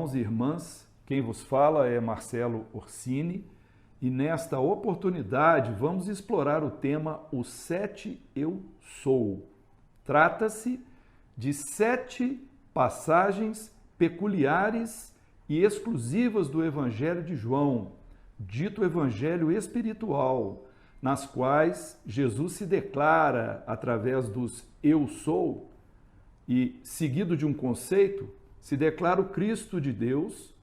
irmãos e irmãs, quem vos fala é Marcelo Orsini e nesta oportunidade vamos explorar o tema Os 7 Eu Sou. Trata-se de 7 passagens peculiares e exclusivas do Evangelho de João, dito Evangelho espiritual, nas quais Jesus se declara através dos Eu Sou e, seguido de um conceito, se declara o Cristo de Deus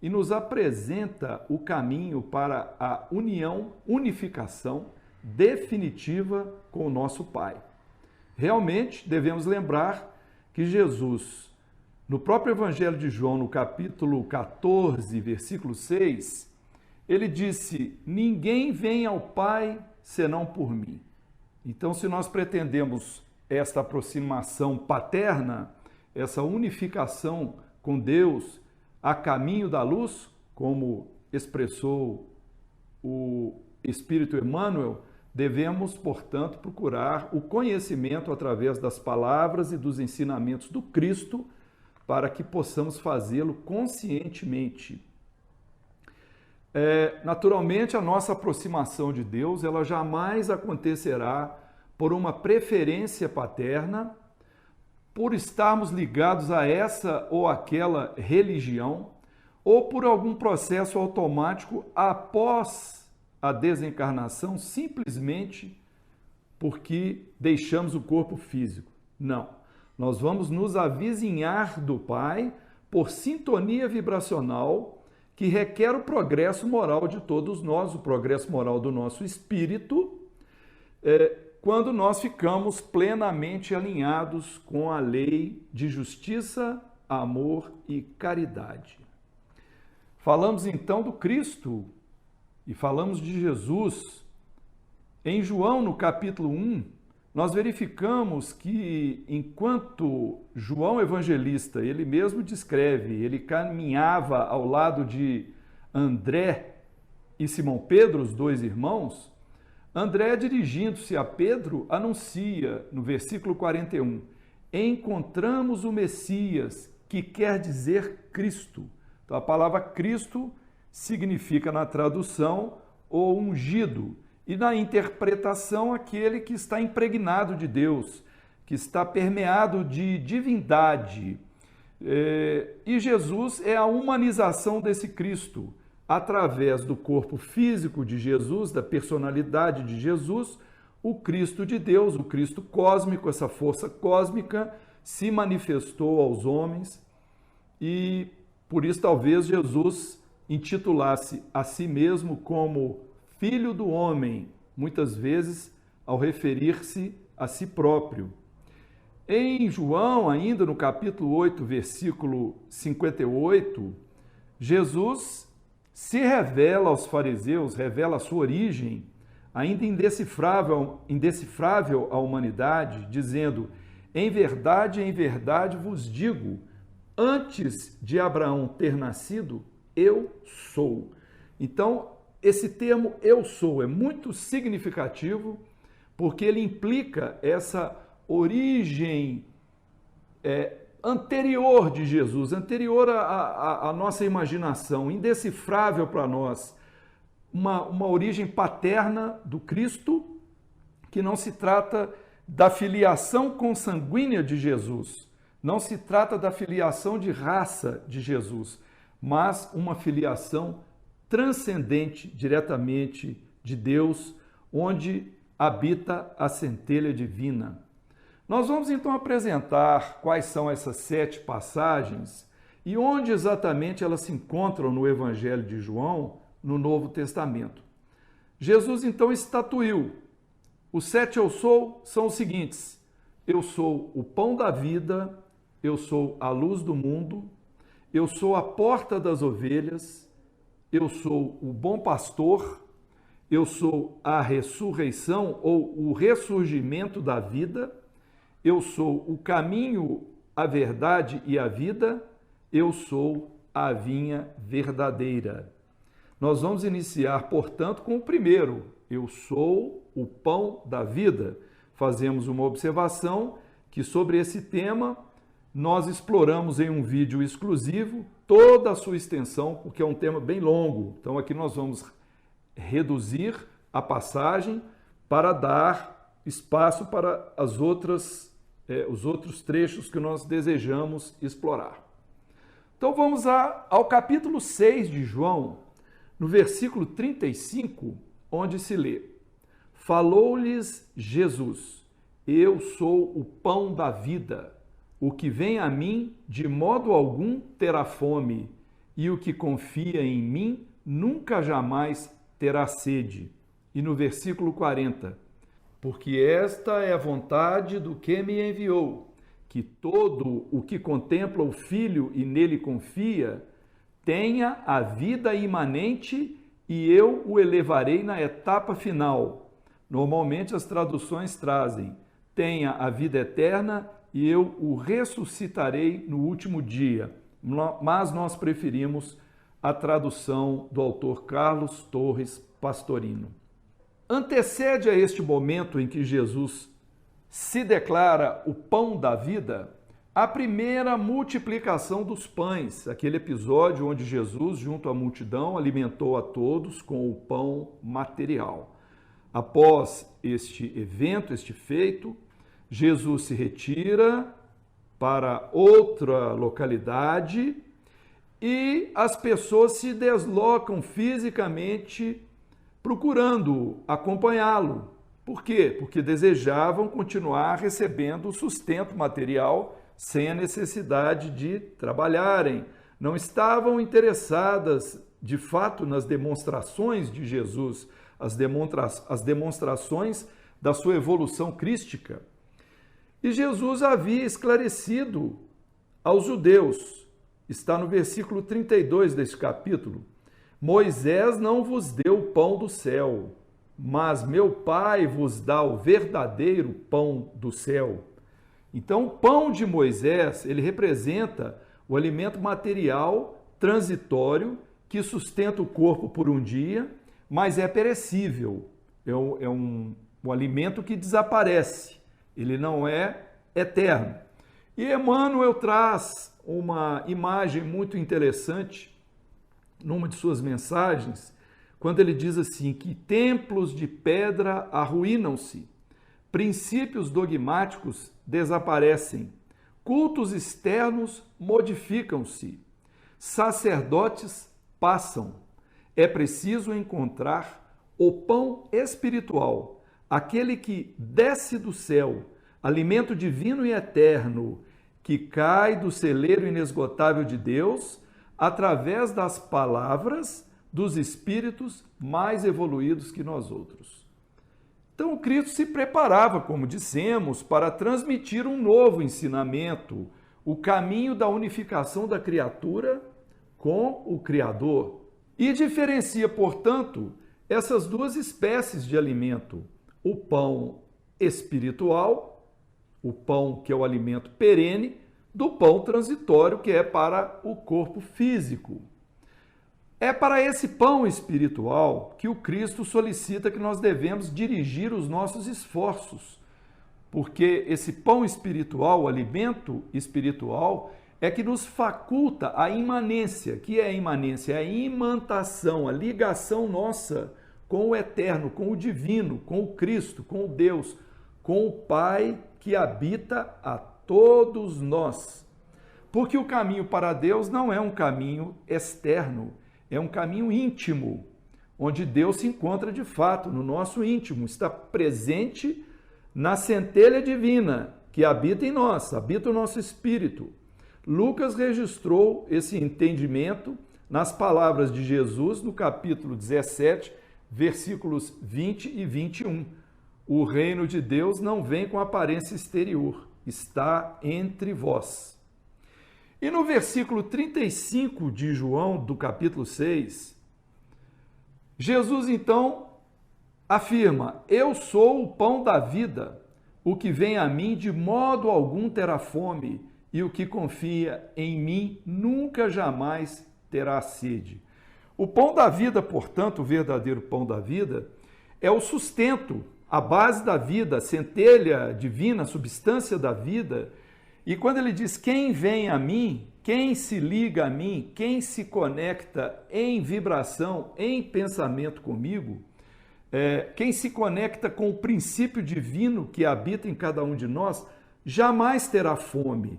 e nos apresenta o caminho para a unificação definitiva com o nosso Pai. Realmente devemos lembrar que Jesus, no próprio Evangelho de João, no capítulo 14, versículo 6, ele disse: ninguém vem ao Pai senão por mim. Então, se nós pretendemos esta aproximação paterna, essa unificação com Deus a caminho da luz, como expressou o Espírito Emmanuel, devemos, portanto, procurar o conhecimento através das palavras e dos ensinamentos do Cristo para que possamos fazê-lo conscientemente. Naturalmente, a nossa aproximação de Deus, ela jamais acontecerá por uma preferência paterna, por estarmos ligados a essa ou aquela religião, ou por algum processo automático após a desencarnação, simplesmente porque deixamos o corpo físico. Não. Nós vamos nos avizinhar do Pai por sintonia vibracional que requer o progresso moral de todos nós, o progresso moral do nosso espírito, quando nós ficamos plenamente alinhados com a lei de justiça, amor e caridade. Falamos então do Cristo e falamos de Jesus. Em João, no capítulo 1, nós verificamos que enquanto João Evangelista, ele mesmo descreve, ele caminhava ao lado de André e Simão Pedro, os dois irmãos, André, dirigindo-se a Pedro, anuncia no versículo 41, encontramos o Messias, que quer dizer Cristo. Então, a palavra Cristo significa, na tradução, o ungido, e na interpretação, aquele que está impregnado de Deus, que está permeado de divindade. E Jesus é a humanização desse Cristo, através do corpo físico de Jesus, da personalidade de Jesus, o Cristo de Deus, o Cristo cósmico, essa força cósmica, se manifestou aos homens e, por isso, talvez Jesus intitulasse a si mesmo como Filho do Homem, muitas vezes ao referir-se a si próprio. Em João, ainda no capítulo 8, versículo 58, Jesus se revela aos fariseus, revela a sua origem, ainda indecifrável à humanidade, dizendo: em verdade vos digo, antes de Abraão ter nascido, eu sou. Então, esse termo eu sou é muito significativo, porque ele implica essa origem anterior de Jesus, anterior à nossa imaginação, indecifrável para nós, uma origem paterna do Cristo, que não se trata da filiação consanguínea de Jesus, não se trata da filiação de raça de Jesus, mas uma filiação transcendente diretamente de Deus, onde habita a centelha divina. Nós vamos então apresentar quais são essas 7 passagens e onde exatamente elas se encontram no Evangelho de João, no Novo Testamento. Jesus então estatuiu. Os 7 eu sou são os seguintes: eu sou o pão da vida, eu sou a luz do mundo, eu sou a porta das ovelhas, eu sou o bom pastor, eu sou a ressurreição ou o ressurgimento da vida, eu sou o caminho, a verdade e a vida, eu sou a vinha verdadeira. Nós vamos iniciar, portanto, com o primeiro, eu sou o pão da vida. Fazemos uma observação que sobre esse tema nós exploramos em um vídeo exclusivo toda a sua extensão, porque é um tema bem longo. Então aqui nós vamos reduzir a passagem para dar espaço para os outros trechos que nós desejamos explorar. Então vamos ao capítulo 6 de João, no versículo 35, onde se lê: Falou-lhes Jesus: Eu sou o pão da vida. O que vem a mim, de modo algum terá fome, e o que confia em mim nunca jamais terá sede. E no versículo 40, porque esta é a vontade do que me enviou, que todo o que contempla o Filho e nele confia, tenha a vida imanente e eu o elevarei na etapa final. Normalmente as traduções trazem, tenha a vida eterna e eu o ressuscitarei no último dia. Mas nós preferimos a tradução do autor Carlos Torres Pastorino. Antecede a este momento em que Jesus se declara o pão da vida, a primeira multiplicação dos pães, aquele episódio onde Jesus, junto à multidão, alimentou a todos com o pão material. Após este evento, este feito, Jesus se retira para outra localidade e as pessoas se deslocam fisicamente procurando acompanhá-lo. Por quê? Porque desejavam continuar recebendo o sustento material sem a necessidade de trabalharem. Não estavam interessadas, de fato, nas demonstrações de Jesus, as demonstrações da sua evolução crística. E Jesus havia esclarecido aos judeus, está no versículo 32 deste capítulo, Moisés não vos deu o pão do céu, mas meu Pai vos dá o verdadeiro pão do céu. Então, o pão de Moisés, ele representa o alimento material transitório que sustenta o corpo por um dia, mas é perecível, é um alimento que desaparece. Ele não é eterno. E Emmanuel traz uma imagem muito interessante numa de suas mensagens, quando ele diz assim, que templos de pedra arruinam-se, princípios dogmáticos desaparecem, cultos externos modificam-se, sacerdotes passam. É preciso encontrar o pão espiritual, aquele que desce do céu, alimento divino e eterno, que cai do celeiro inesgotável de Deus, através das palavras dos espíritos mais evoluídos que nós outros. Então, o Cristo se preparava, como dissemos, para transmitir um novo ensinamento, o caminho da unificação da criatura com o Criador. E diferencia, portanto, essas duas espécies de alimento, o pão espiritual, o pão que é o alimento perene, do pão transitório, que é para o corpo físico. É para esse pão espiritual que o Cristo solicita que nós devemos dirigir os nossos esforços, porque esse pão espiritual, o alimento espiritual, é que nos faculta a imanência. Que é a imanência? É a imantação, a ligação nossa com o eterno, com o divino, com o Cristo, com o Deus, com o Pai que habita a todos nós. Porque o caminho para Deus não é um caminho externo, é um caminho íntimo, onde Deus se encontra de fato no nosso íntimo, está presente na centelha divina que habita em nós, habita o nosso espírito. Lucas registrou esse entendimento nas palavras de Jesus no capítulo 17, versículos 20 e 21. O reino de Deus não vem com aparência exterior, está entre vós. E no versículo 35 de João, do capítulo 6, Jesus então afirma: Eu sou o pão da vida, o que vem a mim de modo algum terá fome, e o que confia em mim nunca jamais terá sede. O pão da vida, portanto, o verdadeiro pão da vida, é o sustento, a base da vida, a centelha divina, a substância da vida, E quando ele diz quem vem a mim, quem se liga a mim, quem se conecta em vibração, em pensamento comigo, quem se conecta com o princípio divino que habita em cada um de nós, jamais terá fome,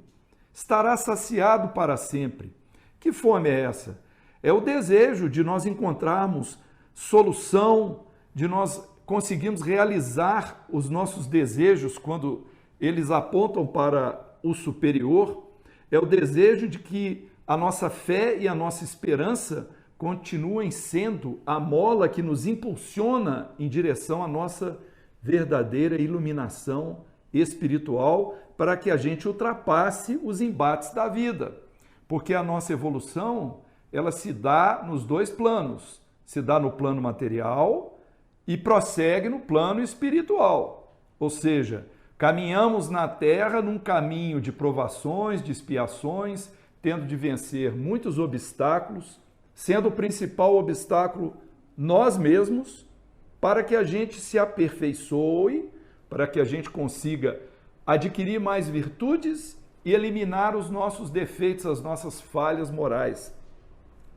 estará saciado para sempre. Que fome é essa? É o desejo de nós encontrarmos solução, de nós conseguirmos realizar os nossos desejos quando eles apontam para o superior. É o desejo de que a nossa fé e a nossa esperança continuem sendo a mola que nos impulsiona em direção à nossa verdadeira iluminação espiritual, para que a gente ultrapasse os embates da vida. Porque a nossa evolução, ela se dá nos dois planos. Se dá no plano material e prossegue no plano espiritual. Ou seja, caminhamos na Terra num caminho de provações, de expiações, tendo de vencer muitos obstáculos, sendo o principal obstáculo nós mesmos, para que a gente se aperfeiçoe, para que a gente consiga adquirir mais virtudes e eliminar os nossos defeitos, as nossas falhas morais.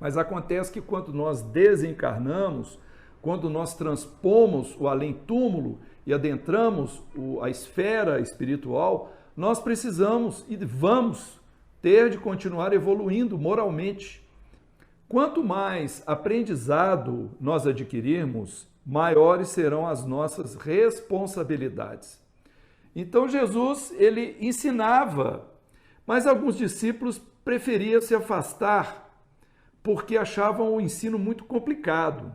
Mas acontece que quando nós desencarnamos, quando nós transpomos o além-túmulo e adentramos a esfera espiritual, nós precisamos e vamos ter de continuar evoluindo moralmente. Quanto mais aprendizado nós adquirirmos, maiores serão as nossas responsabilidades. Então Jesus, ele ensinava, mas alguns discípulos preferiam se afastar porque achavam o ensino muito complicado.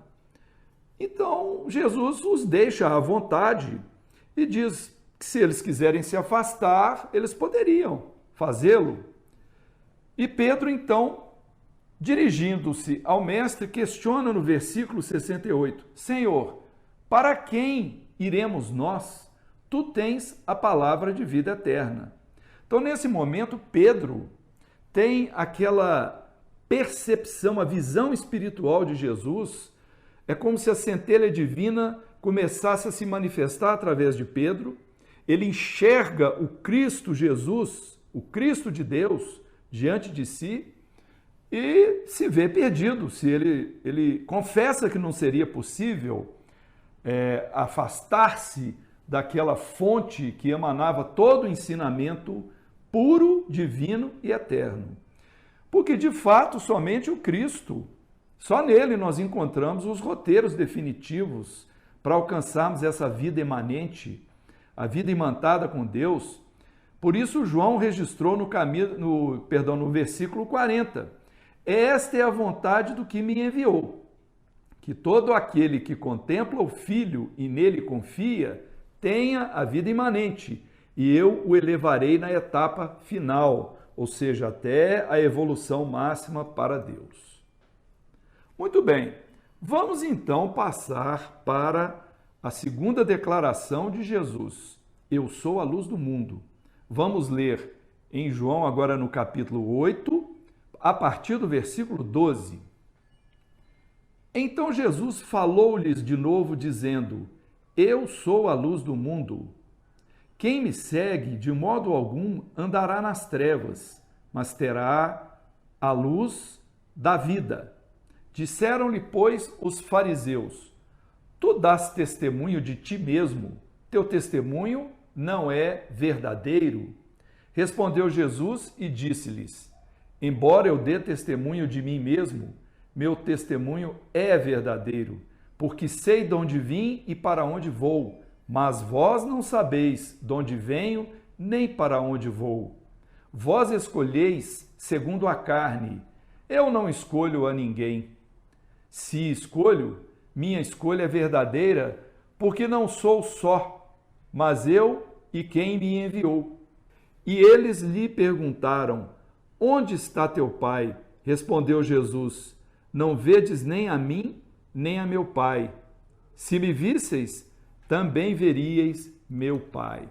Então Jesus os deixa à vontade e diz que se eles quiserem se afastar, eles poderiam fazê-lo. E Pedro, então, dirigindo-se ao mestre, questiona no versículo 68, Senhor, para quem iremos nós? Tu tens a palavra de vida eterna. Então, nesse momento, Pedro tem aquela percepção, a visão espiritual de Jesus. É como se a centelha divina começasse a se manifestar através de Pedro. Ele enxerga o Cristo Jesus, o Cristo de Deus, diante de si, e se vê perdido. Se ele confessa que não seria possível afastar-se daquela fonte que emanava todo o ensinamento puro, divino e eterno. Porque, de fato, somente o Cristo, só nele nós encontramos os roteiros definitivos para alcançarmos essa vida emanente, a vida imantada com Deus. Por isso, João registrou no versículo 40, esta é a vontade do que me enviou, que todo aquele que contempla o Filho e nele confia, tenha a vida imanente, e eu o elevarei na etapa final, ou seja, até a evolução máxima para Deus. Muito bem, vamos então passar para a segunda declaração de Jesus. Eu sou a luz do mundo. Vamos ler em João, agora no capítulo 8, a partir do versículo 12. Então Jesus falou-lhes de novo, dizendo, eu sou a luz do mundo. Quem me segue, de modo algum, andará nas trevas, mas terá a luz da vida. Disseram-lhe, pois, os fariseus, tu dás testemunho de ti mesmo, teu testemunho não é verdadeiro. Respondeu Jesus e disse-lhes, embora eu dê testemunho de mim mesmo, meu testemunho é verdadeiro, porque sei de onde vim e para onde vou, mas vós não sabeis de onde venho, nem para onde vou. Vós escolheis segundo a carne, eu não escolho a ninguém. Se escolho, minha escolha é verdadeira, porque não sou só, mas eu e quem me enviou. E eles lhe perguntaram, onde está teu pai? Respondeu Jesus, não vedes nem a mim, nem a meu pai. Se me visseis, também veríeis meu pai.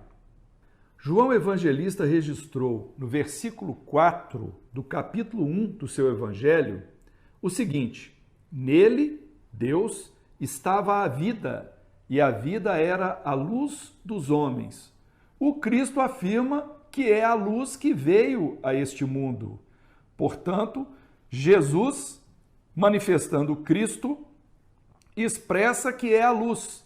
João Evangelista registrou no versículo 4 do capítulo 1 do seu evangelho o seguinte, nele, Deus, estava a vida, e a vida era a luz dos homens. O Cristo afirma que é a luz que veio a este mundo. Portanto, Jesus, manifestando Cristo, expressa que é a luz,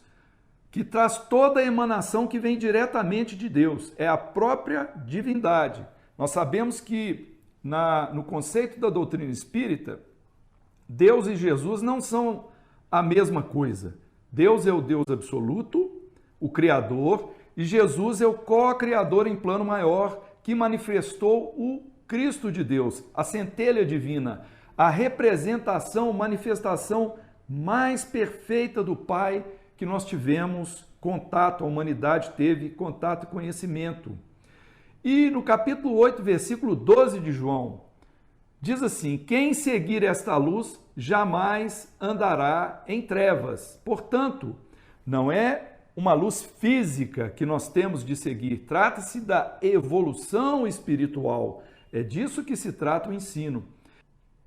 que traz toda a emanação que vem diretamente de Deus, é a própria divindade. Nós sabemos que no conceito da doutrina espírita, Deus e Jesus não são a mesma coisa. Deus é o Deus absoluto, o Criador, e Jesus é o co-criador em plano maior, que manifestou o Cristo de Deus, a centelha divina, a representação, manifestação mais perfeita do Pai que nós tivemos contato, a humanidade teve contato e conhecimento. E no capítulo 8, versículo 12 de João, diz assim: quem seguir esta luz jamais andará em trevas. Portanto, não é uma luz física que nós temos de seguir, trata-se da evolução espiritual. É disso que se trata o ensino.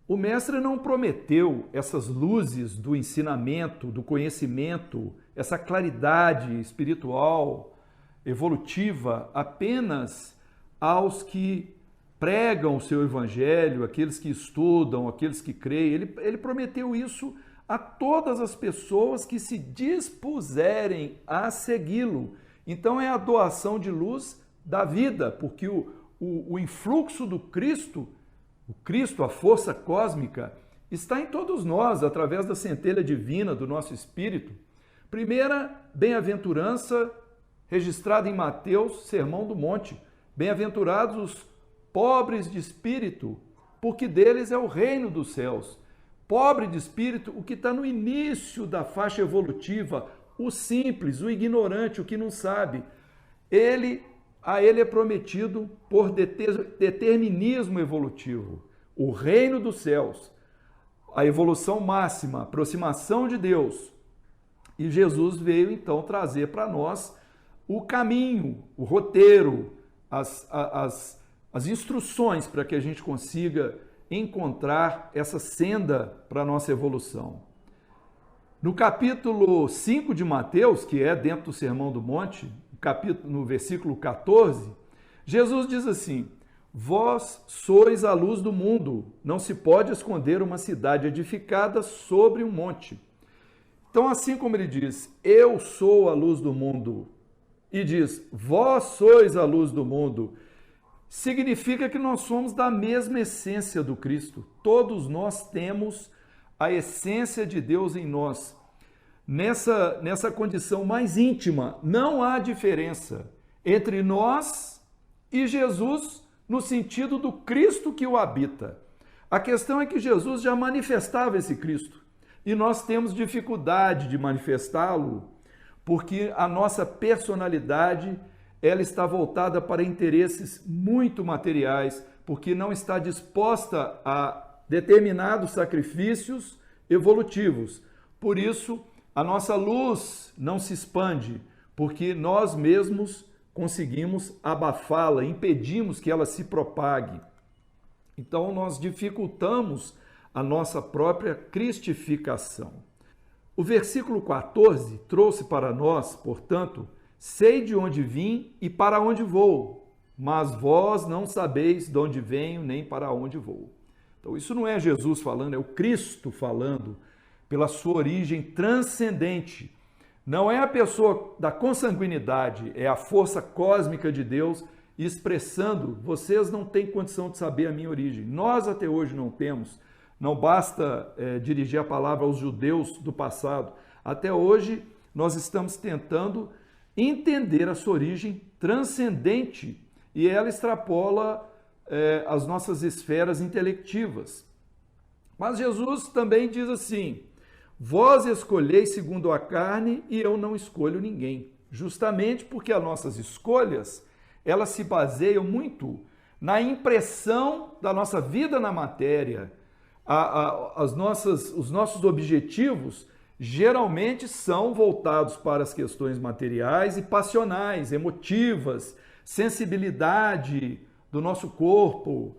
O mestre não prometeu essas luzes do ensinamento, do conhecimento, essa claridade espiritual, evolutiva, apenas aos que pregam o seu evangelho, aqueles que estudam, aqueles que creem. Ele prometeu isso a todas as pessoas que se dispuserem a segui-lo. Então é a doação de luz da vida, porque o influxo do Cristo, o Cristo, a força cósmica, está em todos nós, através da centelha divina do nosso espírito. Primeira bem-aventurança registrada em Mateus, Sermão do Monte. Bem-aventurados os pobres de espírito, porque deles é o reino dos céus. Pobre de espírito, o que está no início da faixa evolutiva, o simples, o ignorante, o que não sabe. A ele é prometido por determinismo evolutivo, o reino dos céus, a evolução máxima, a aproximação de Deus. E Jesus veio então trazer para nós o caminho, o roteiro, as instruções para que a gente consiga encontrar essa senda para a nossa evolução. No capítulo 5 de Mateus, que é dentro do Sermão do Monte, no versículo 14, Jesus diz assim: vós sois a luz do mundo, não se pode esconder uma cidade edificada sobre um monte. Então, assim como ele diz, eu sou a luz do mundo, e diz, vós sois a luz do mundo, significa que nós somos da mesma essência do Cristo. Todos nós temos a essência de Deus em nós. Nessa condição mais íntima, não há diferença entre nós e Jesus no sentido do Cristo que o habita. A questão é que Jesus já manifestava esse Cristo e nós temos dificuldade de manifestá-lo porque a nossa personalidade ela está voltada para interesses muito materiais, porque não está disposta a determinados sacrifícios evolutivos. Por isso, a nossa luz não se expande, porque nós mesmos conseguimos abafá-la, impedimos que ela se propague. Então, nós dificultamos a nossa própria cristificação. O versículo 14 trouxe para nós, portanto, sei de onde vim e para onde vou, mas vós não sabeis de onde venho nem para onde vou. Então, isso não é Jesus falando, é o Cristo falando, pela sua origem transcendente. Não é a pessoa da consanguinidade, é a força cósmica de Deus expressando, vocês não têm condição de saber a minha origem. Nós até hoje não temos. Não basta dirigir a palavra aos judeus do passado. Até hoje nós estamos tentando entender a sua origem transcendente e ela extrapola as nossas esferas intelectivas. Mas Jesus também diz assim: vós escolheis segundo a carne e eu não escolho ninguém. Justamente porque as nossas escolhas, elas se baseiam muito na impressão da nossa vida na matéria. Os nossos objetivos geralmente são voltados para as questões materiais e passionais, emotivas, sensibilidade do nosso corpo,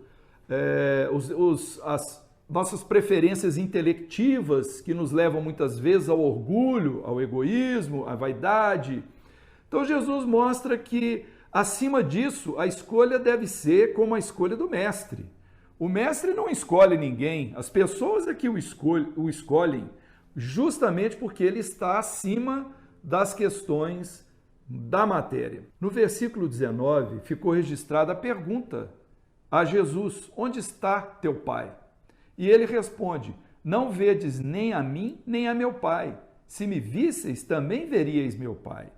as nossas preferências intelectivas que nos levam muitas vezes ao orgulho, ao egoísmo, à vaidade. Então Jesus mostra que Acima disso, a escolha deve ser como a escolha do mestre. O mestre não escolhe ninguém, as pessoas é que o escolhem, justamente porque ele está acima das questões da matéria. No versículo 19, ficou registrada a pergunta a Jesus: onde está teu Pai? E ele responde: não vedes nem a mim, nem a meu Pai. Se me visseis, também veríeis meu Pai.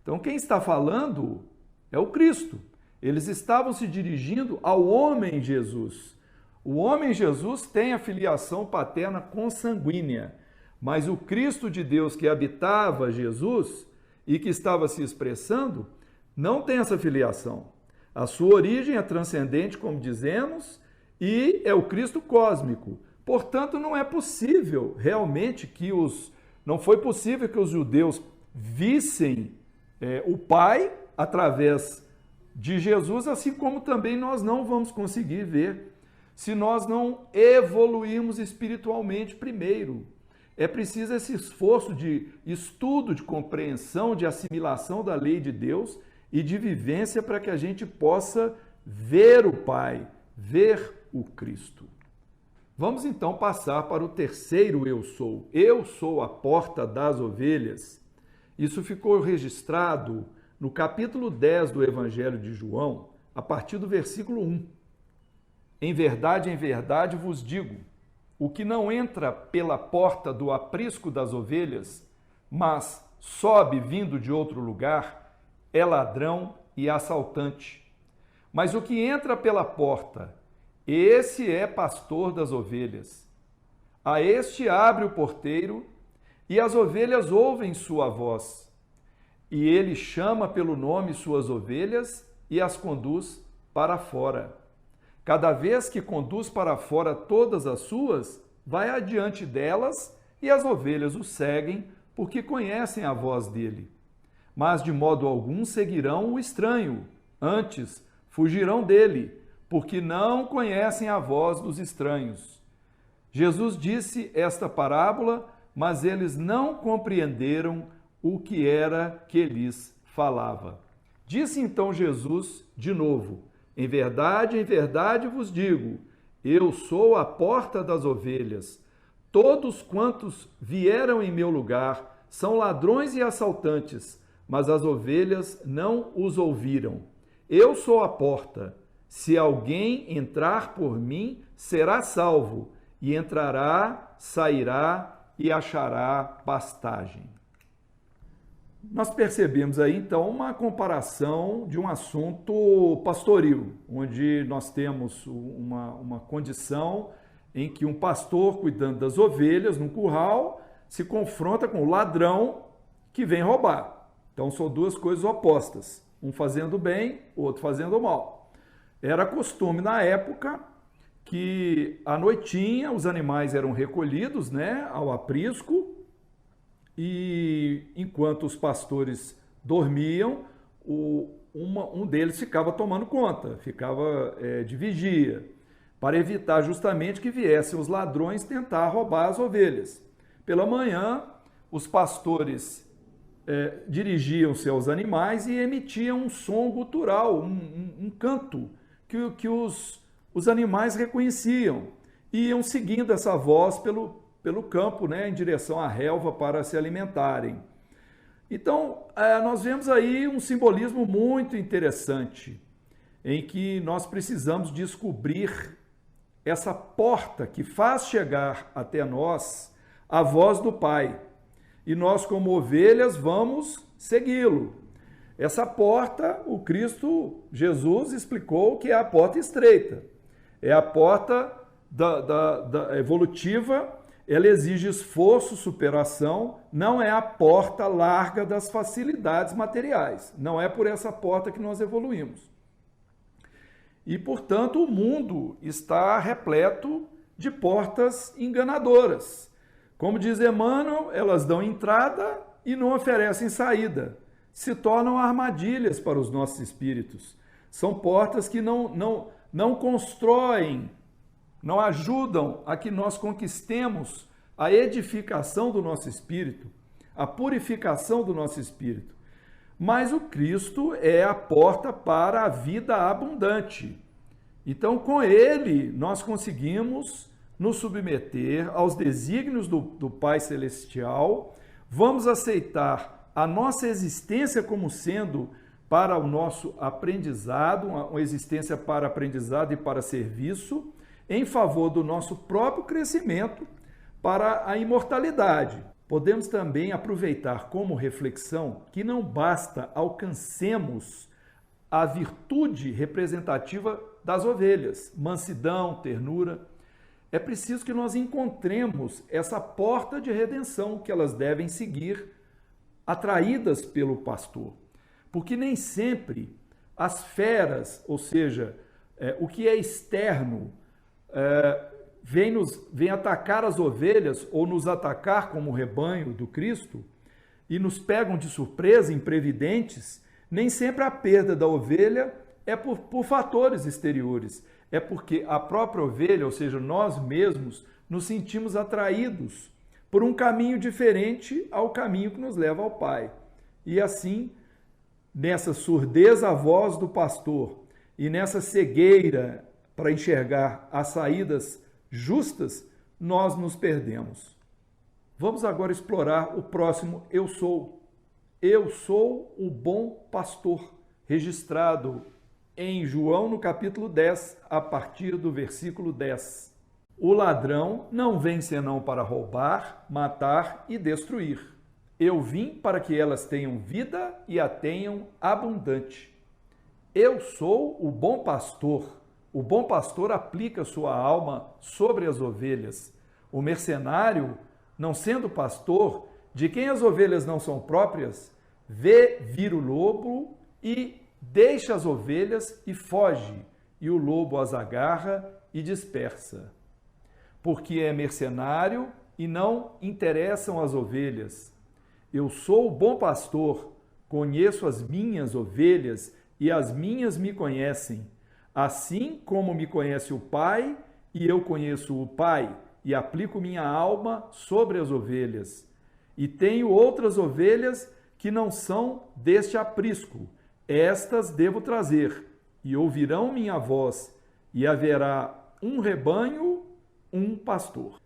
Então, quem está falando é o Cristo. Eles estavam se dirigindo ao homem Jesus. O homem Jesus tem a filiação paterna consanguínea, mas o Cristo de Deus que habitava Jesus e que estava se expressando não tem essa filiação. A sua origem é transcendente, como dizemos, e é o Cristo cósmico. Portanto, não é possível realmente não foi possível que os judeus vissem o Pai através de Jesus, assim como também nós não vamos conseguir ver se nós não evoluirmos espiritualmente primeiro. É preciso esse esforço de estudo, de compreensão, de assimilação da lei de Deus e de vivência para que a gente possa ver o Pai, ver o Cristo. Vamos então passar para o terceiro eu sou. Eu sou a porta das ovelhas. Isso ficou registrado no capítulo 10 do Evangelho de João, a partir do versículo 1. Em verdade vos digo, o que não entra pela porta do aprisco das ovelhas, mas sobe vindo de outro lugar, é ladrão e assaltante. Mas o que entra pela porta, esse é pastor das ovelhas. A este abre o porteiro, e as ovelhas ouvem sua voz. E ele chama pelo nome suas ovelhas e as conduz para fora. Cada vez que conduz para fora todas as suas, vai adiante delas, e as ovelhas o seguem, porque conhecem a voz dele. Mas de modo algum seguirão o estranho, antes fugirão dele, porque não conhecem a voz dos estranhos. Jesus disse esta parábola, mas eles não compreenderam o que era que lhes falava. Disse então Jesus de novo: em verdade vos digo, eu sou a porta das ovelhas. Todos quantos vieram em meu lugar são ladrões e assaltantes, mas as ovelhas não os ouviram. Eu sou a porta. Se alguém entrar por mim, será salvo, e entrará, sairá e achará pastagem. Nós percebemos aí, então, uma comparação de um assunto pastoril, onde nós temos uma condição em que um pastor, cuidando das ovelhas num curral, se confronta com o ladrão que vem roubar. Então, são duas coisas opostas, um fazendo bem, o outro fazendo mal. Era costume na época que à noitinha os animais eram recolhidos, ao aprisco, e enquanto os pastores dormiam, um deles ficava tomando conta, ficava de vigia, para evitar justamente que viessem os ladrões tentar roubar as ovelhas. Pela manhã, os pastores dirigiam-se aos animais e emitiam um som gutural, um canto, que os animais reconheciam, e iam seguindo essa voz pelo campo, em direção à relva para se alimentarem. Então, nós vemos aí um simbolismo muito interessante, em que nós precisamos descobrir essa porta que faz chegar até nós a voz do Pai. E nós, como ovelhas, vamos segui-lo. Essa porta, o Cristo Jesus explicou que é a porta estreita. É a porta da evolutiva. Ela exige esforço, superação, não é a porta larga das facilidades materiais. Não é por essa porta que nós evoluímos. E, portanto, o mundo está repleto de portas enganadoras. Como diz Emmanuel, elas dão entrada e não oferecem saída. Se tornam armadilhas para os nossos espíritos. São portas que não constroem, não ajudam a que nós conquistemos a edificação do nosso espírito, a purificação do nosso espírito. mas o Cristo é a porta para a vida abundante. Então, com ele, nós conseguimos nos submeter aos desígnios do Pai Celestial, vamos aceitar a nossa existência como sendo para o nosso aprendizado, uma existência para aprendizado e para serviço, em favor do nosso próprio crescimento para a imortalidade. Podemos também aproveitar como reflexão que não basta alcancemos a virtude representativa das ovelhas, mansidão, ternura. É preciso que nós encontremos essa porta de redenção que elas devem seguir, atraídas pelo pastor. Porque nem sempre as feras, ou seja, o que é externo, vem atacar as ovelhas ou nos atacar como rebanho do Cristo e nos pegam de surpresa, imprevidentes. Nem sempre a perda da ovelha é por fatores exteriores, é porque a própria ovelha, ou seja, nós mesmos, nos sentimos atraídos por um caminho diferente ao caminho que nos leva ao Pai. E assim, nessa surdez à voz do pastor e nessa cegueira para enxergar as saídas justas, nós nos perdemos. Vamos agora explorar o próximo eu sou. Eu sou o bom pastor, registrado em João no capítulo 10, a partir do versículo 10. O ladrão não vem senão para roubar, matar e destruir. Eu vim para que elas tenham vida e a tenham abundante. Eu sou o bom pastor. O bom pastor aplica sua alma sobre as ovelhas. O mercenário, não sendo pastor, de quem as ovelhas não são próprias, vê vir o lobo e deixa as ovelhas e foge, e o lobo as agarra e dispersa. Porque é mercenário e não interessam as ovelhas. Eu sou o bom pastor, conheço as minhas ovelhas e as minhas me conhecem. Assim como me conhece o Pai, e eu conheço o Pai, e aplico minha alma sobre as ovelhas. E tenho outras ovelhas que não são deste aprisco. Estas devo trazer, e ouvirão minha voz, e haverá um rebanho, um pastor.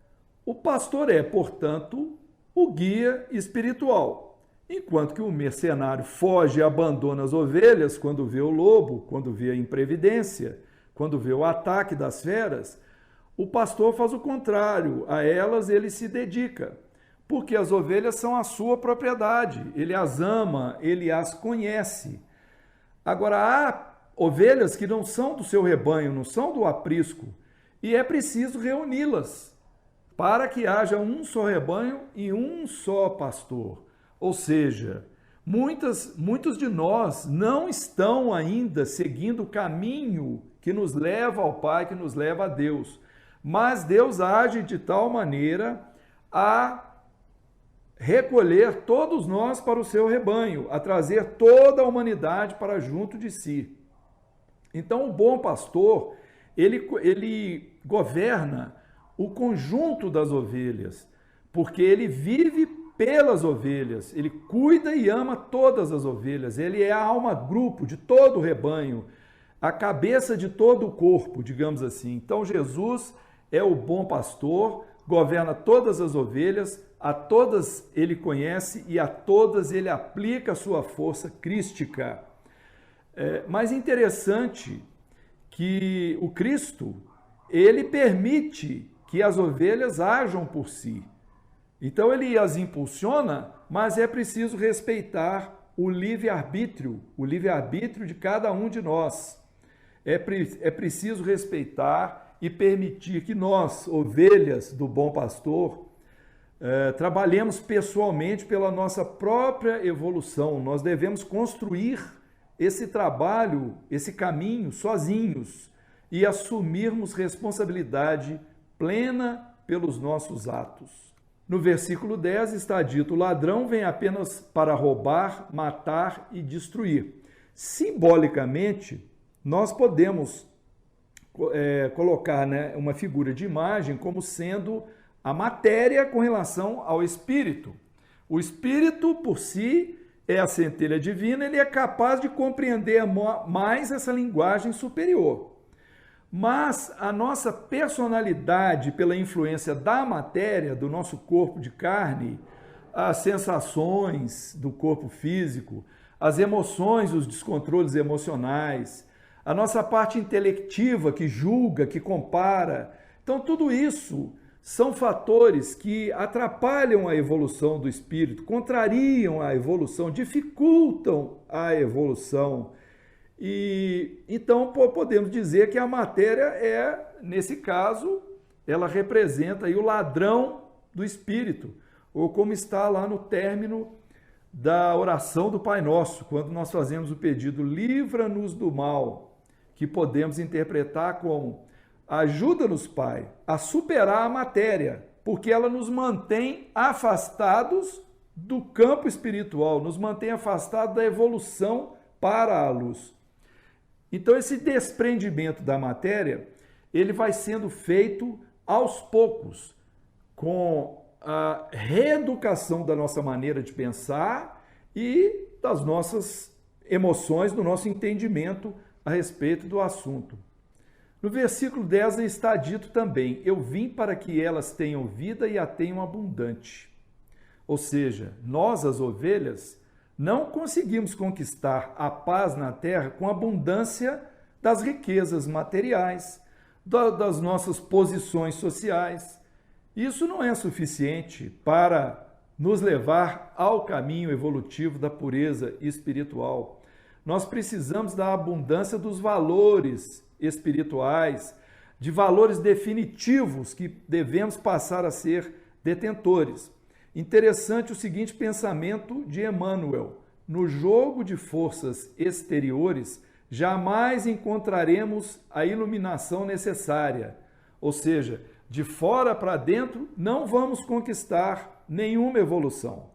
O pastor é, portanto, o guia espiritual, enquanto que o mercenário foge e abandona as ovelhas quando vê o lobo, quando vê a imprevidência, quando vê o ataque das feras. O pastor faz o contrário, a elas ele se dedica, porque as ovelhas são a sua propriedade, ele as ama, ele as conhece. Agora, há ovelhas que não são do seu rebanho, não são do aprisco, e é preciso reuni-las para que haja um só rebanho e um só pastor. Ou seja, muitos de nós não estão ainda seguindo o caminho que nos leva ao Pai, que nos leva a Deus. Mas Deus age de tal maneira a recolher todos nós para o seu rebanho, a trazer toda a humanidade para junto de si. Então, o bom pastor, ele governa o conjunto das ovelhas, porque ele vive pelas ovelhas, ele cuida e ama todas as ovelhas, ele é a alma grupo de todo o rebanho, a cabeça de todo o corpo, digamos assim. Então, Jesus é o bom pastor, governa todas as ovelhas, a todas ele conhece e a todas ele aplica a sua força crística. Mas interessante que o Cristo, ele permite que as ovelhas ajam por si. Então ele as impulsiona, mas é preciso respeitar o livre-arbítrio de cada um de nós. É preciso respeitar e permitir que nós, ovelhas do bom pastor, trabalhemos pessoalmente pela nossa própria evolução. Nós devemos construir esse trabalho, esse caminho sozinhos e assumirmos responsabilidade plena pelos nossos atos. No versículo 10 está dito: o ladrão vem apenas para roubar, matar e destruir. Simbolicamente, nós podemos colocar, uma figura de imagem como sendo a matéria com relação ao espírito. O espírito, por si, é a centelha divina, ele é capaz de compreender mais essa linguagem superior. Mas a nossa personalidade, pela influência da matéria, do nosso corpo de carne, as sensações do corpo físico, as emoções, os descontroles emocionais, a nossa parte intelectiva que julga, que compara. Então, tudo isso são fatores que atrapalham a evolução do espírito, contrariam a evolução, dificultam a evolução. E então podemos dizer que a matéria nesse caso, ela representa aí o ladrão do espírito, ou como está lá no término da oração do Pai Nosso, quando nós fazemos o pedido, livra-nos do mal, que podemos interpretar como ajuda-nos, Pai, a superar a matéria, porque ela nos mantém afastados do campo espiritual, nos mantém afastados da evolução para a luz. Então, esse desprendimento da matéria, ele vai sendo feito aos poucos, com a reeducação da nossa maneira de pensar e das nossas emoções, do nosso entendimento a respeito do assunto. No versículo 10 está dito também, eu vim para que elas tenham vida e a tenham abundante. Ou seja, nós, as ovelhas, não conseguimos conquistar a paz na terra com a abundância das riquezas materiais, das nossas posições sociais. Isso não é suficiente para nos levar ao caminho evolutivo da pureza espiritual. Nós precisamos da abundância dos valores espirituais, de valores definitivos que devemos passar a ser detentores. Interessante o seguinte pensamento de Emmanuel: no jogo de forças exteriores, jamais encontraremos a iluminação necessária. Ou seja, de fora para dentro, não vamos conquistar nenhuma evolução.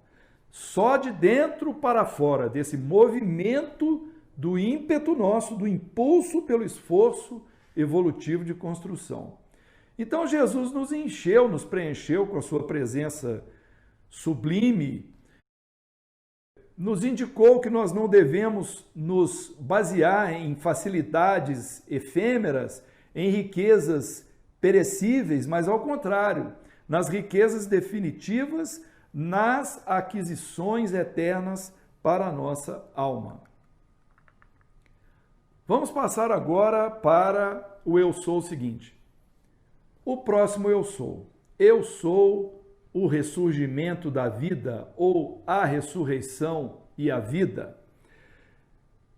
Só de dentro para fora, desse movimento do ímpeto nosso, do impulso pelo esforço evolutivo de construção. Então Jesus nos encheu, nos preencheu com a sua presença sublime, nos indicou que nós não devemos nos basear em facilidades efêmeras, em riquezas perecíveis, mas ao contrário, nas riquezas definitivas, nas aquisições eternas para a nossa alma. Vamos passar agora para o eu sou seguinte. O próximo eu sou. Eu sou o ressurgimento da vida ou a ressurreição e a vida.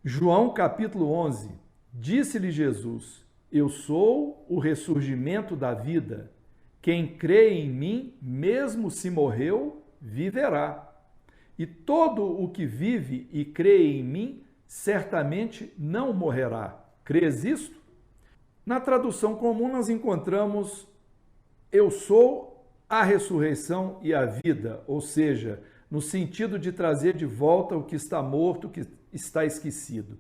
João capítulo 11. Disse-lhe Jesus: eu sou o ressurgimento da vida. Quem crê em mim, mesmo se morreu, viverá. E todo o que vive e crê em mim, certamente não morrerá. Crês isto? Na tradução comum nós encontramos eu sou a ressurreição e a vida, ou seja, no sentido de trazer de volta o que está morto, o que está esquecido.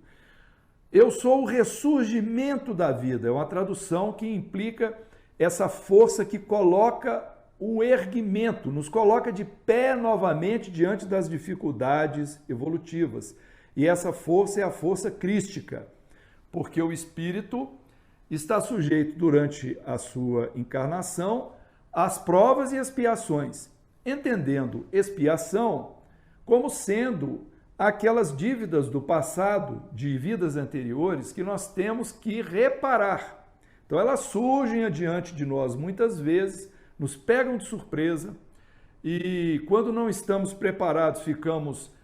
Eu sou o ressurgimento da vida, é uma tradução que implica essa força que coloca o erguimento, nos coloca de pé novamente diante das dificuldades evolutivas. E essa força é a força crística, porque o espírito está sujeito durante a sua encarnação às provas e expiações, entendendo expiação como sendo aquelas dívidas do passado, de vidas anteriores, que nós temos que reparar. Então elas surgem adiante de nós muitas vezes, nos pegam de surpresa e quando não estamos preparados ficamos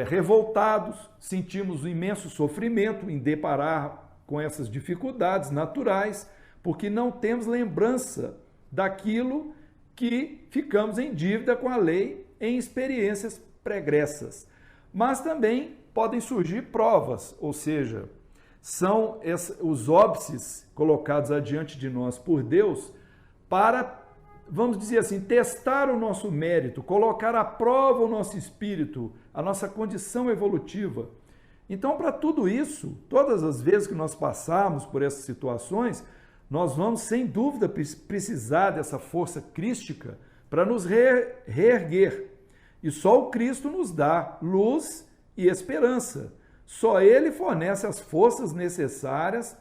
revoltados, sentimos um imenso sofrimento em deparar com essas dificuldades naturais, porque não temos lembrança daquilo que ficamos em dívida com a lei em experiências pregressas. Mas também podem surgir provas, ou seja, são os óbices colocados adiante de nós por Deus para, vamos dizer assim, testar o nosso mérito, colocar à prova o nosso espírito, a nossa condição evolutiva. Então, para tudo isso, todas as vezes que nós passarmos por essas situações, nós vamos, sem dúvida, precisar dessa força crística para nos reerguer. E só o Cristo nos dá luz e esperança. Só Ele fornece as forças necessárias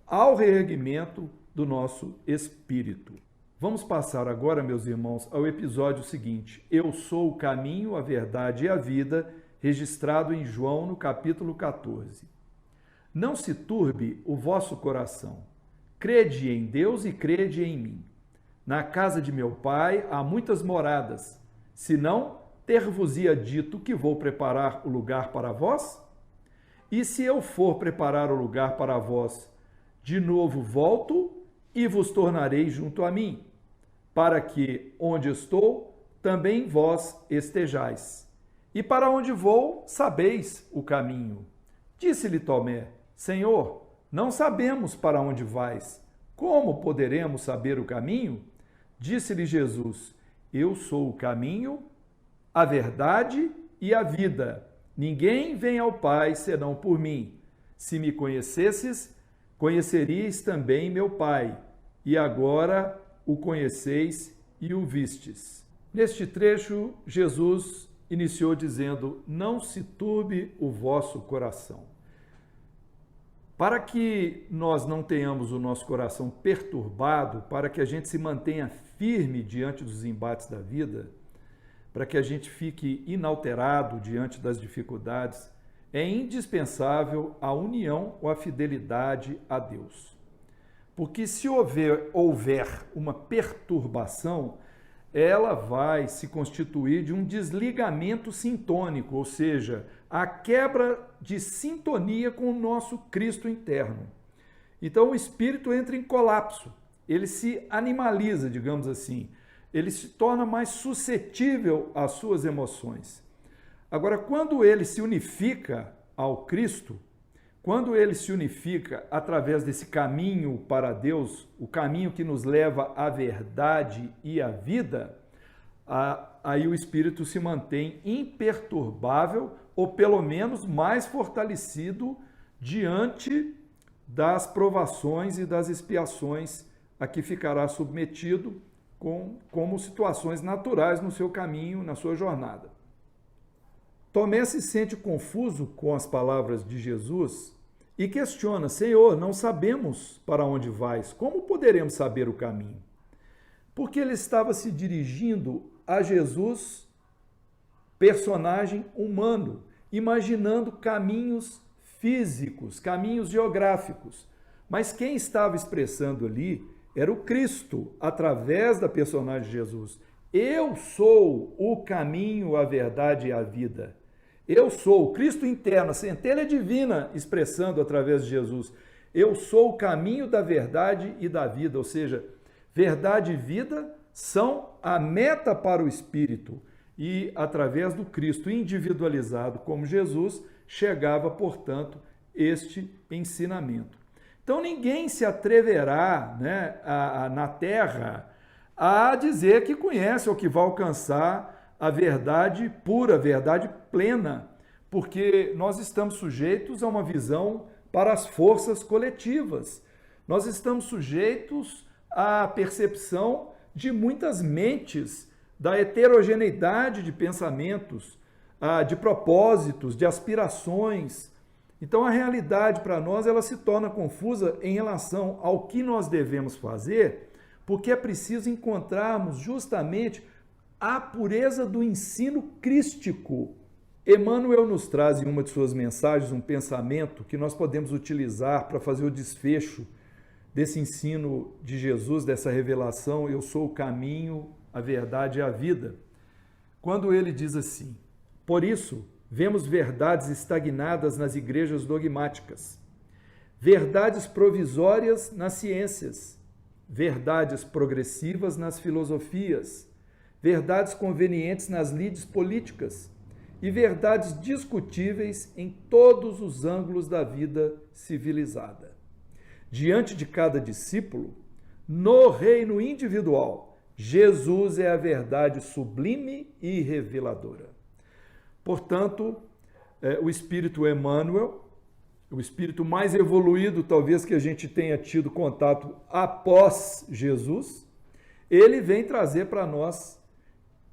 ao reerguimento do nosso espírito. Vamos passar agora, meus irmãos, ao episódio seguinte. Eu sou o caminho, a verdade e a vida, registrado em João, no capítulo 14. Não se turbe o vosso coração. Crede em Deus e crede em mim. Na casa de meu pai há muitas moradas. Se não, ter-vos-ia dito que vou preparar o lugar para vós? E se eu for preparar o lugar para vós, de novo volto e vos tornarei junto a mim, para que, onde estou, também vós estejais. E para onde vou, sabeis o caminho. Disse-lhe Tomé: Senhor, não sabemos para onde vais. Como poderemos saber o caminho? Disse-lhe Jesus: Eu sou o caminho, a verdade e a vida. Ninguém vem ao Pai senão por mim. Se me conhecesses, conheceríeis também meu Pai, e agora o conheceis e o vistes. Neste trecho, Jesus iniciou dizendo: Não se turbe o vosso coração. Para que nós não tenhamos o nosso coração perturbado, para que a gente se mantenha firme diante dos embates da vida, para que a gente fique inalterado diante das dificuldades, é indispensável a união ou a fidelidade a Deus. Porque se houver uma perturbação, ela vai se constituir de um desligamento sintônico, ou seja, a quebra de sintonia com o nosso Cristo interno. Então o espírito entra em colapso, ele se animaliza, digamos assim, ele se torna mais suscetível às suas emoções. Agora, quando ele se unifica ao Cristo, quando ele se unifica através desse caminho para Deus, o caminho que nos leva à verdade e à vida, aí o espírito se mantém imperturbável, ou pelo menos mais fortalecido diante das provações e das expiações a que ficará submetido como situações naturais no seu caminho, na sua jornada. Tomé se sente confuso com as palavras de Jesus e questiona: Senhor, não sabemos para onde vais, como poderemos saber o caminho? Porque ele estava se dirigindo a Jesus, personagem humano, imaginando caminhos físicos, caminhos geográficos. Mas quem estava expressando ali era o Cristo, através da personagem de Jesus. Eu sou o caminho, a verdade e a vida. Eu sou o Cristo interno, a centelha divina expressando através de Jesus. Eu sou o caminho da verdade e da vida, ou seja, verdade e vida são a meta para o espírito. E através do Cristo individualizado como Jesus, chegava, portanto, este ensinamento. Então ninguém se atreverá, na Terra a dizer que conhece ou que vai alcançar a verdade pura, a verdade plena, porque nós estamos sujeitos a uma visão para as forças coletivas. Nós estamos sujeitos à percepção de muitas mentes, da heterogeneidade de pensamentos, de propósitos, de aspirações. Então a realidade para nós ela se torna confusa em relação ao que nós devemos fazer, porque é preciso encontrarmos justamente a pureza do ensino crístico. Emmanuel nos traz em uma de suas mensagens um pensamento que nós podemos utilizar para fazer o desfecho desse ensino de Jesus, dessa revelação: eu sou o caminho, a verdade e a vida. Quando ele diz assim: por isso, vemos verdades estagnadas nas igrejas dogmáticas, verdades provisórias nas ciências, verdades progressivas nas filosofias, verdades convenientes nas lides políticas e verdades discutíveis em todos os ângulos da vida civilizada. Diante de cada discípulo, no reino individual, Jesus é a verdade sublime e reveladora. Portanto, o Espírito Emmanuel, o Espírito mais evoluído talvez que a gente tenha tido contato após Jesus, ele vem trazer para nós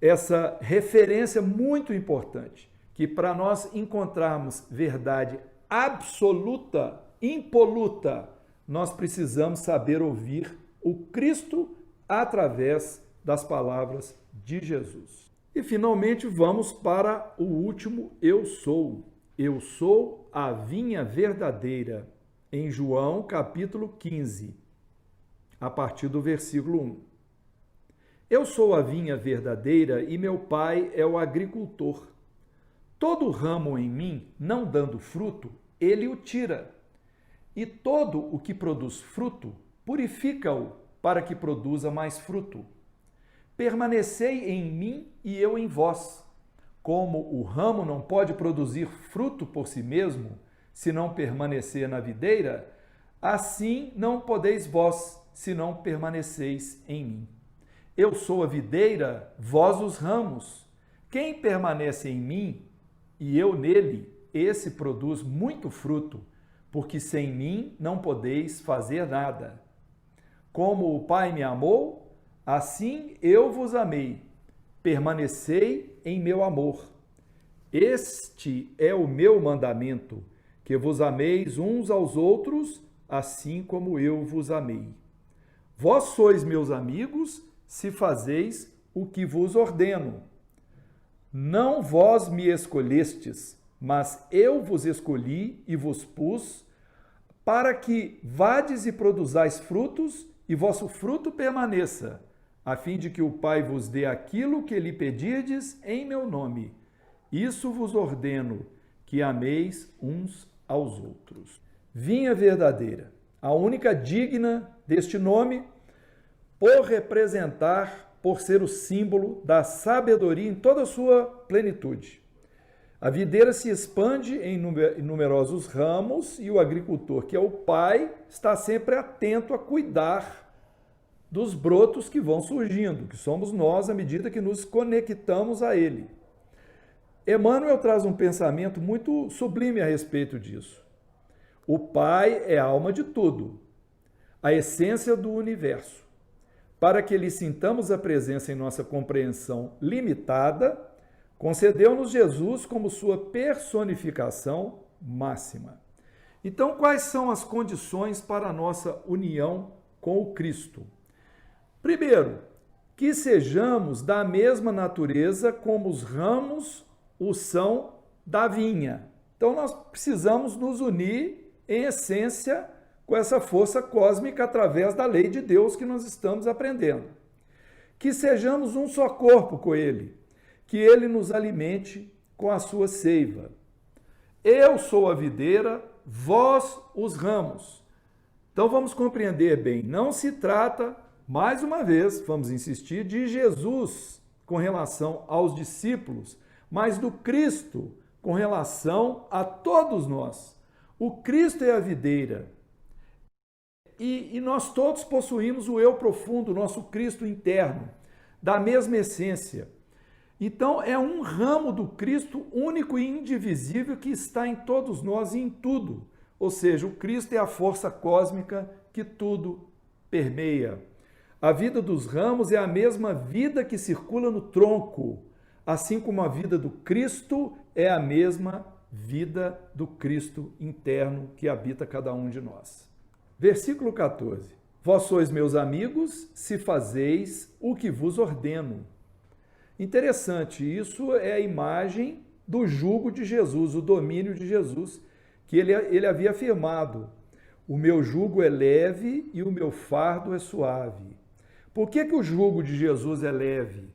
essa referência muito importante, que para nós encontrarmos verdade absoluta, impoluta, nós precisamos saber ouvir o Cristo através das palavras de Jesus. E finalmente vamos para o último eu sou. Eu sou a vinha verdadeira, em João capítulo 15, a partir do versículo 1. Eu sou a vinha verdadeira e meu pai é o agricultor. Todo ramo em mim não dando fruto, ele o tira. E todo o que produz fruto, purifica-o para que produza mais fruto. Permanecei em mim e eu em vós. Como o ramo não pode produzir fruto por si mesmo, se não permanecer na videira, assim não podeis vós, se não permaneceis em mim. Eu sou a videira, vós os ramos. Quem permanece em mim e eu nele, esse produz muito fruto, porque sem mim não podeis fazer nada. Como o Pai me amou, assim eu vos amei. Permanecei em meu amor. Este é o meu mandamento, que vos ameis uns aos outros, assim como eu vos amei. Vós sois meus amigos, se fazeis o que vos ordeno. Não vós me escolhestes, mas eu vos escolhi e vos pus, para que vades e produzais frutos, e vosso fruto permaneça, a fim de que o Pai vos dê aquilo que lhe pedirdes em meu nome. Isso vos ordeno, que ameis uns aos outros. Vinha verdadeira, a única digna deste nome, por representar, por ser o símbolo da sabedoria em toda a sua plenitude. A videira se expande em numerosos ramos e o agricultor, que é o pai, está sempre atento a cuidar dos brotos que vão surgindo, que somos nós à medida que nos conectamos a ele. Emmanuel traz um pensamento muito sublime a respeito disso. O pai é a alma de tudo, a essência do universo. Para que lhe sintamos a presença em nossa compreensão limitada, concedeu-nos Jesus como sua personificação máxima. Então, quais são as condições para a nossa união com o Cristo? Primeiro, que sejamos da mesma natureza como os ramos o são da vinha. Então, nós precisamos nos unir em essência com essa força cósmica através da lei de Deus que nós estamos aprendendo. Que sejamos um só corpo com Ele, que Ele nos alimente com a sua seiva. Eu sou a videira, vós os ramos. Então vamos compreender bem, não se trata, mais uma vez, vamos insistir, de Jesus com relação aos discípulos, mas do Cristo com relação a todos nós. O Cristo é a videira. E nós todos possuímos o eu profundo, o nosso Cristo interno, da mesma essência. Então, é um ramo do Cristo único e indivisível que está em todos nós e em tudo. Ou seja, o Cristo é a força cósmica que tudo permeia. A vida dos ramos é a mesma vida que circula no tronco, assim como a vida do Cristo é a mesma vida do Cristo interno que habita cada um de nós. Versículo 14. Vós sois meus amigos, se fazeis o que vos ordeno. Interessante, isso é a imagem do jugo de Jesus, o domínio de Jesus, que ele havia afirmado. O meu jugo é leve e o meu fardo é suave. Por que o jugo de Jesus é leve?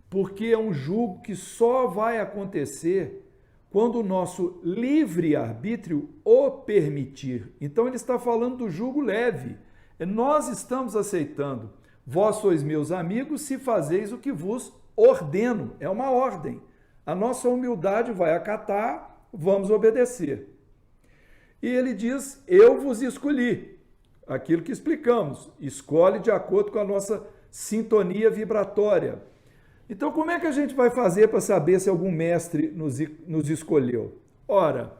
Porque é um jugo que só vai acontecer quando o nosso livre-arbítrio o permitir. Então ele está falando do jugo leve. Nós estamos aceitando. Vós sois meus amigos se fazeis o que vos ordeno. É uma ordem. A nossa humildade vai acatar, vamos obedecer. E ele diz, eu vos escolhi. Aquilo que explicamos. Escolhe de acordo com a nossa sintonia vibratória. Então, como é que a gente vai fazer para saber se algum mestre nos escolheu? Ora,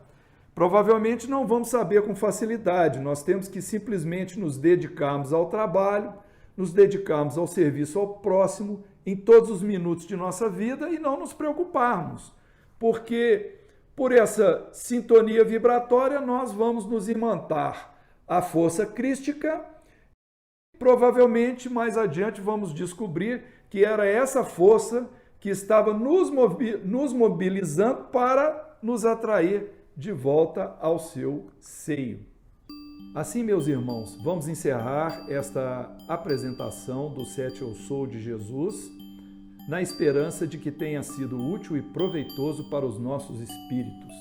provavelmente não vamos saber com facilidade. Nós temos que simplesmente nos dedicarmos ao trabalho, nos dedicarmos ao serviço ao próximo em todos os minutos de nossa vida e não nos preocuparmos porque por essa sintonia vibratória nós vamos nos imantar à força crística. Provavelmente mais adiante vamos descobrir que era essa força que estava nos mobilizando para nos atrair de volta ao seu seio. Assim, meus irmãos, vamos encerrar esta apresentação do 7 Eu Sou de Jesus, na esperança de que tenha sido útil e proveitoso para os nossos espíritos.